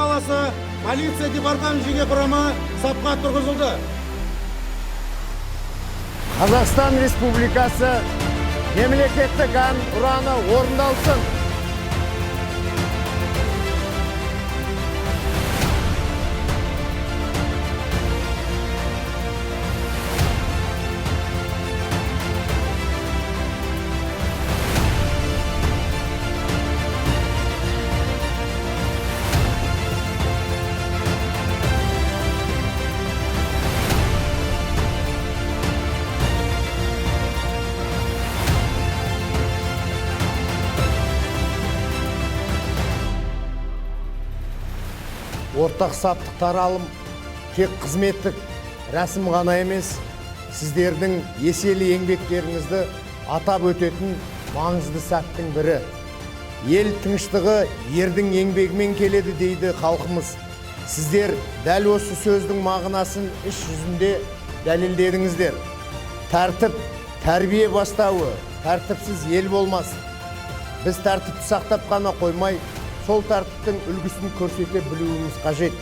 қаласы полиция департаменті жеке құрамы сапқа тұрғызылды. Қазақстан Республикасы мемлекеттік ән ұраны орындалсын. Ортақ саптық таралым тек қызметтік рәсім ғана емес, сіздердің еселі еңбектеріңізді атап өтетін маңызды сәттің бірі. Ел тыныштығы ердің еңбегімен келеді дейді халқымыз. Сіздер дәл осы сөздің мағынасын іс жүзінде дәлелдедіңіздер. Тәртіп, тәрбие бастауы, тәртіпсіз ел болмас. Біз тәртіпті сақтап қана қоймай, сол тәртіптің үлгісін көрсете білуіміз қажет.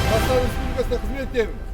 Қазақстан Республикасында қызмет етемін.